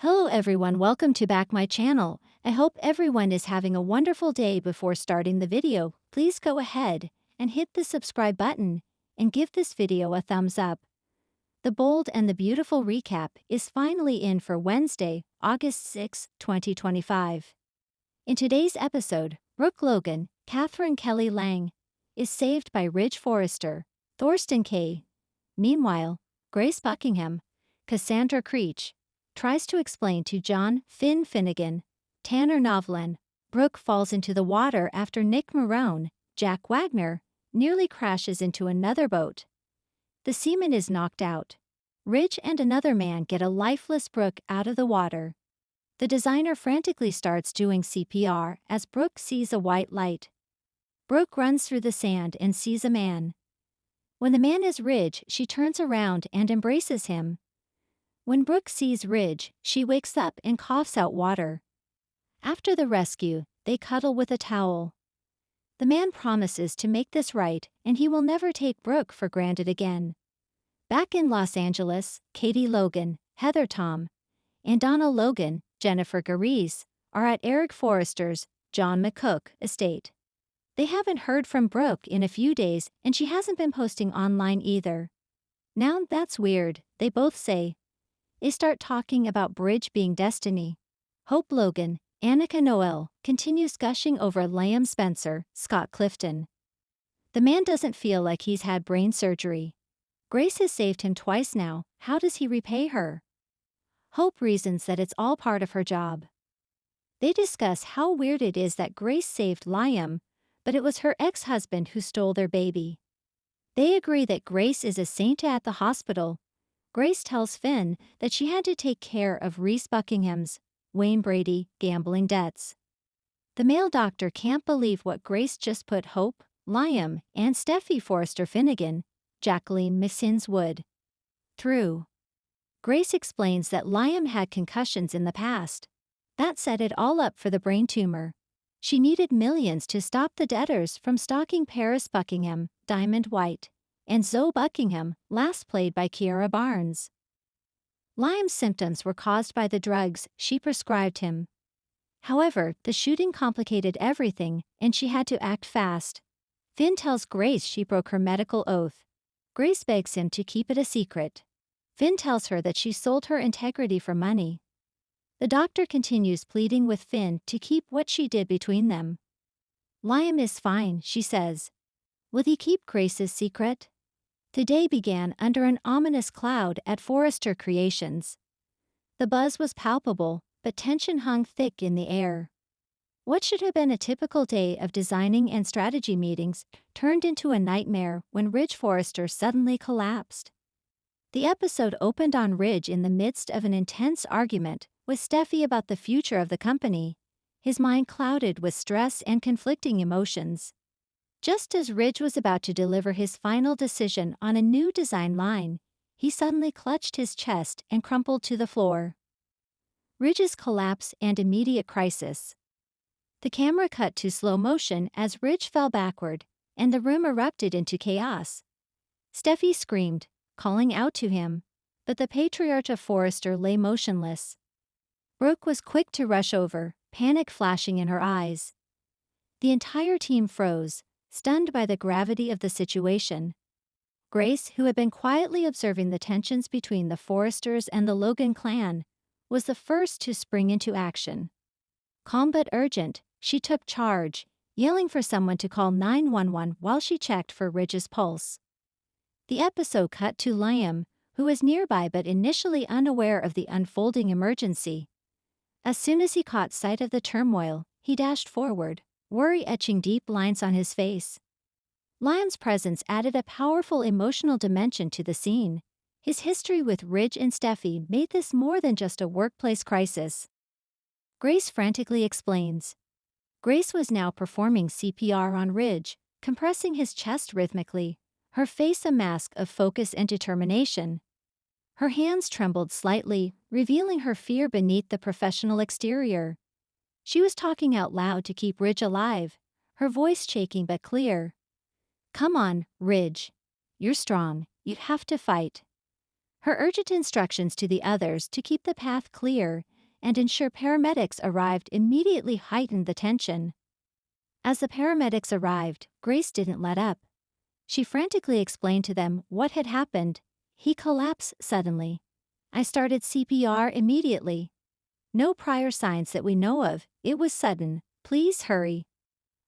Hello everyone, welcome to back my channel. I hope everyone is having a wonderful day. Before starting the video, please go ahead and hit the subscribe button and give this video a thumbs up. The bold and the beautiful recap is finally in for Wednesday, August 6, 2025. In today's episode, Brooke Logan, Catherine Kelly Lang, is saved by Ridge Forrester, Thorsten Kaye. Meanwhile, Grace Buckingham, Cassandra Creech, tries to explain to John Finn Finnegan, Tanner Novlan. Brooke falls into the water after Nick Marone, Jack Wagner, nearly crashes into another boat. The seaman is knocked out. Ridge and another man get a lifeless Brooke out of the water. The designer frantically starts doing CPR as Brooke sees a white light. Brooke runs through the sand and sees a man. When the man is Ridge, she turns around and embraces him. When Brooke sees Ridge, she wakes up and coughs out water. After the rescue, they cuddle with a towel. The man promises to make this right and he will never take Brooke for granted again. Back in Los Angeles, Katie Logan, Heather Tom, and Donna Logan, Jennifer Gareis, are at Eric Forrester's, John McCook, estate. They haven't heard from Brooke in a few days and she hasn't been posting online either. Now that's weird, they both say. They start talking about Bridge being destiny. Hope Logan, Annika Noel, continues gushing over Liam Spencer, Scott Clifton. The man doesn't feel like he's had brain surgery. Grace has saved him twice now, how does he repay her? Hope reasons that it's all part of her job. They discuss how weird it is that Grace saved Liam, but it was her ex-husband who stole their baby. They agree that Grace is a saint at the hospital. Grace tells Finn that she had to take care of Reese Buckingham's, Wayne Brady, gambling debts. The male doctor can't believe what Grace just put Hope, Liam, and Steffi Forrester Finnegan, Jacqueline McSins Wood, through. Grace explains that Liam had concussions in the past. That set it all up for the brain tumor. She needed millions to stop the debtors from stalking Paris Buckingham, Diamond White, and Zoe Buckingham, last played by Kiara Barnes. Liam's symptoms were caused by the drugs she prescribed him. However, the shooting complicated everything, and she had to act fast. Finn tells Grace she broke her medical oath. Grace begs him to keep it a secret. Finn tells her that she sold her integrity for money. The doctor continues pleading with Finn to keep what she did between them. Liam is fine, she says. Will he keep Grace's secret? The day began under an ominous cloud at Forrester Creations. The buzz was palpable, but tension hung thick in the air. What should have been a typical day of designing and strategy meetings turned into a nightmare when Ridge Forrester suddenly collapsed. The episode opened on Ridge in the midst of an intense argument with Steffi about the future of the company, his mind clouded with stress and conflicting emotions. Just as Ridge was about to deliver his final decision on a new design line, he suddenly clutched his chest and crumpled to the floor. Ridge's collapse and immediate crisis. The camera cut to slow motion as Ridge fell backward, and the room erupted into chaos. Steffi screamed, calling out to him, but the patriarch of Forrester lay motionless. Brooke was quick to rush over, panic flashing in her eyes. The entire team froze, stunned by the gravity of the situation. Grace, who had been quietly observing the tensions between the Forresters and the Logan clan, was the first to spring into action. Calm but urgent, she took charge, yelling for someone to call 911 while she checked for Ridge's pulse. The episode cut to Liam, who was nearby but initially unaware of the unfolding emergency. As soon as he caught sight of the turmoil, he dashed forward, worry etching deep lines on his face. Liam's presence added a powerful emotional dimension to the scene. His history with Ridge and Steffi made this more than just a workplace crisis. Grace frantically explains. Grace was now performing CPR on Ridge, compressing his chest rhythmically, her face a mask of focus and determination. Her hands trembled slightly, revealing her fear beneath the professional exterior. She was talking out loud to keep Ridge alive, her voice shaking but clear. "Come on, Ridge. You're strong, you have to fight." Her urgent instructions to the others to keep the path clear and ensure paramedics arrived immediately heightened the tension. As the paramedics arrived, Grace didn't let up. She frantically explained to them what had happened. He collapsed suddenly. I started CPR immediately. No prior signs that we know of, it was sudden. Please hurry.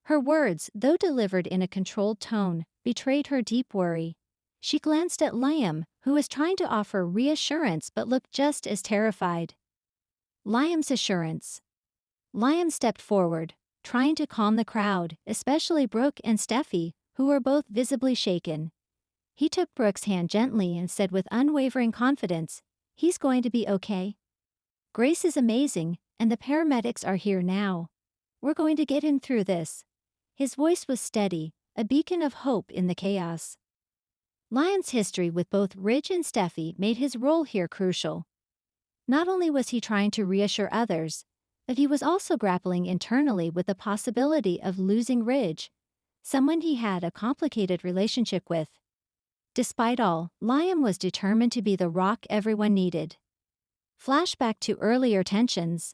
Her words, though delivered in a controlled tone, betrayed her deep worry. She glanced at Liam, who was trying to offer reassurance but looked just as terrified. Liam's assurance. Liam stepped forward, trying to calm the crowd, especially Brooke and Steffi, who were both visibly shaken. He took Brooke's hand gently and said with unwavering confidence, "He's going to be okay. Grace is amazing, and the paramedics are here now. We're going to get him through this." His voice was steady, a beacon of hope in the chaos. Liam's history with both Ridge and Steffi made his role here crucial. Not only was he trying to reassure others, but he was also grappling internally with the possibility of losing Ridge, someone he had a complicated relationship with. Despite all, Liam was determined to be the rock everyone needed. Flashback to earlier tensions.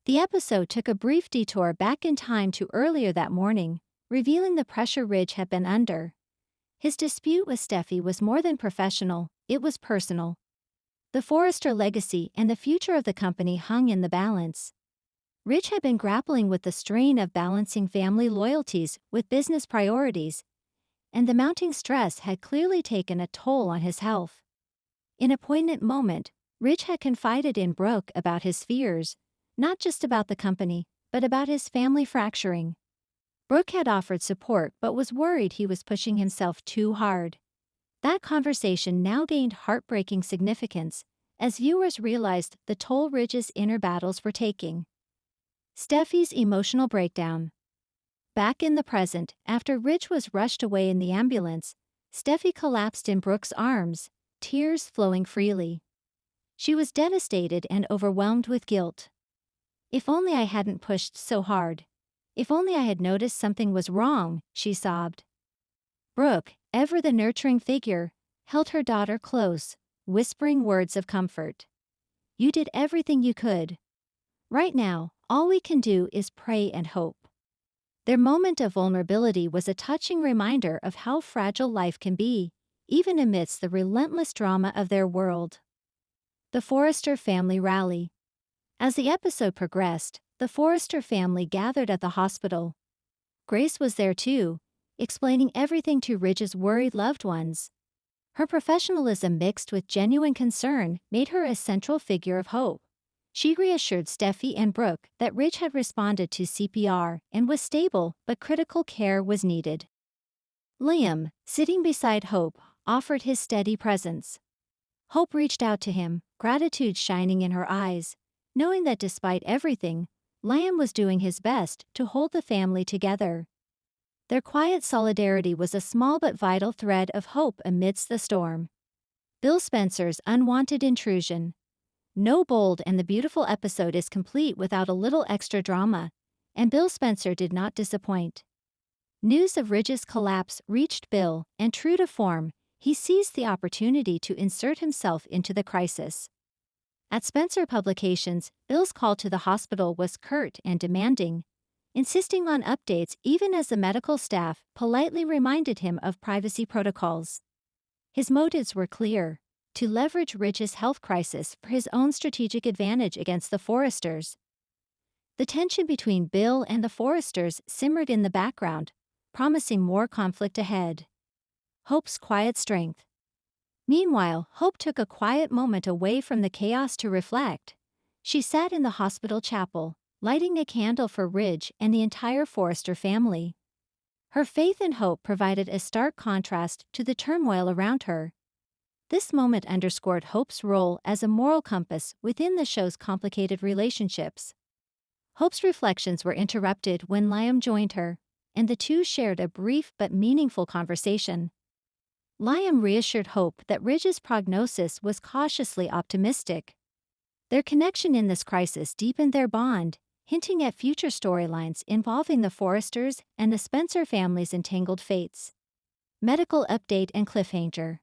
The episode took a brief detour back in time to earlier that morning, revealing the pressure Ridge had been under. His dispute with Steffi was more than professional, it was personal. The Forrester legacy and the future of the company hung in the balance. Ridge had been grappling with the strain of balancing family loyalties with business priorities, and the mounting stress had clearly taken a toll on his health. In a poignant moment, Ridge had confided in Brooke about his fears, not just about the company, but about his family fracturing. Brooke had offered support but was worried he was pushing himself too hard. That conversation now gained heartbreaking significance as viewers realized the toll Ridge's inner battles were taking. Steffi's emotional breakdown. Back in the present, after Ridge was rushed away in the ambulance, Steffi collapsed in Brooke's arms, tears flowing freely. She was devastated and overwhelmed with guilt. "If only I hadn't pushed so hard. If only I had noticed something was wrong," she sobbed. Brooke, ever the nurturing figure, held her daughter close, whispering words of comfort. "You did everything you could. Right now, all we can do is pray and hope." Their moment of vulnerability was a touching reminder of how fragile life can be, even amidst the relentless drama of their world. The Forrester family rally. As the episode progressed, the Forrester family gathered at the hospital. Grace was there too, explaining everything to Ridge's worried loved ones. Her professionalism mixed with genuine concern made her a central figure of hope. She reassured Steffi and Brooke that Ridge had responded to CPR and was stable, but critical care was needed. Liam, sitting beside Hope, offered his steady presence. Hope reached out to him, gratitude shining in her eyes, knowing that despite everything, Liam was doing his best to hold the family together. Their quiet solidarity was a small but vital thread of hope amidst the storm. Bill Spencer's unwanted intrusion. No Bold and the Beautiful episode is complete without a little extra drama, and Bill Spencer did not disappoint. News of Ridge's collapse reached Bill, and true to form, he seized the opportunity to insert himself into the crisis. At Spencer Publications, Bill's call to the hospital was curt and demanding, insisting on updates even as the medical staff politely reminded him of privacy protocols. His motives were clear: to leverage Ridge's health crisis for his own strategic advantage against the Forresters. The tension between Bill and the Forresters simmered in the background, promising more conflict ahead. Hope's quiet strength. Meanwhile, Hope took a quiet moment away from the chaos to reflect. She sat in the hospital chapel, lighting a candle for Ridge and the entire Forrester family. Her faith and hope provided a stark contrast to the turmoil around her. This moment underscored Hope's role as a moral compass within the show's complicated relationships. Hope's reflections were interrupted when Liam joined her, and the two shared a brief but meaningful conversation. Liam reassured Hope that Ridge's prognosis was cautiously optimistic. Their connection in this crisis deepened their bond, hinting at future storylines involving the Forresters and the Spencer family's entangled fates. Medical update and cliffhanger.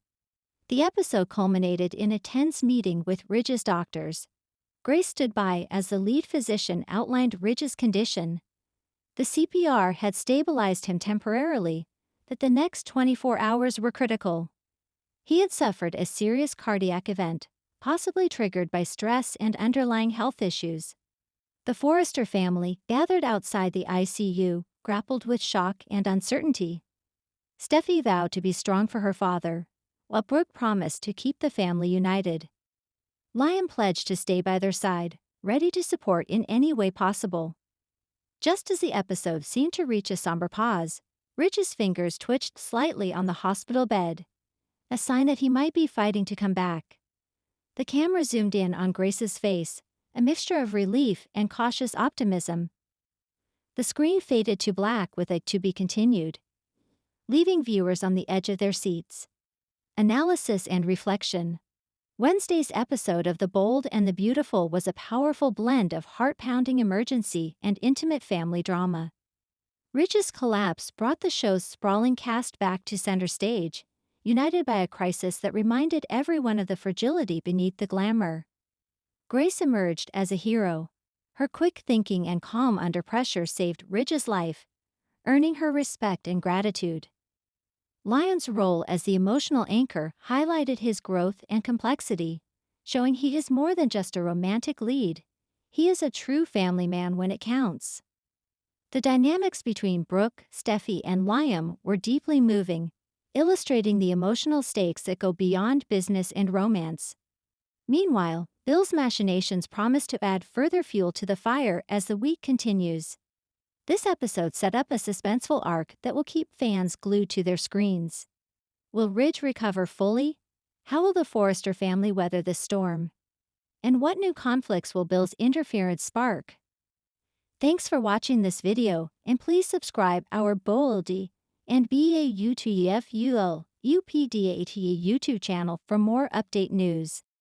The episode culminated in a tense meeting with Ridge's doctors. Grace stood by as the lead physician outlined Ridge's condition. The CPR had stabilized him temporarily, but the next 24 hours were critical. He had suffered a serious cardiac event, possibly triggered by stress and underlying health issues. The Forrester family, gathered outside the ICU, grappled with shock and uncertainty. Steffi vowed to be strong for her father, while Brooke promised to keep the family united. Liam pledged to stay by their side, ready to support in any way possible. Just as the episode seemed to reach a somber pause, Ridge's fingers twitched slightly on the hospital bed, a sign that he might be fighting to come back. The camera zoomed in on Grace's face, a mixture of relief and cautious optimism. The screen faded to black with a "to be continued," leaving viewers on the edge of their seats. Analysis and reflection. Wednesday's episode of The Bold and the Beautiful was a powerful blend of heart-pounding emergency and intimate family drama. Ridge's collapse brought the show's sprawling cast back to center stage, united by a crisis that reminded everyone of the fragility beneath the glamour. Grace emerged as a hero. Her quick thinking and calm under pressure saved Ridge's life, earning her respect and gratitude. Liam's role as the emotional anchor highlighted his growth and complexity, showing he is more than just a romantic lead. He is a true family man when it counts. The dynamics between Brooke, Steffi, and Liam were deeply moving, illustrating the emotional stakes that go beyond business and romance. Meanwhile, Bill's machinations promise to add further fuel to the fire as the week continues. This episode set up a suspenseful arc that will keep fans glued to their screens. Will Ridge recover fully? How will the Forrester family weather this storm? And what new conflicts will Bill's interference spark? Thanks for watching this video, and please subscribe our Boldy and BAUTFUL UPDATE YouTube channel for more update news.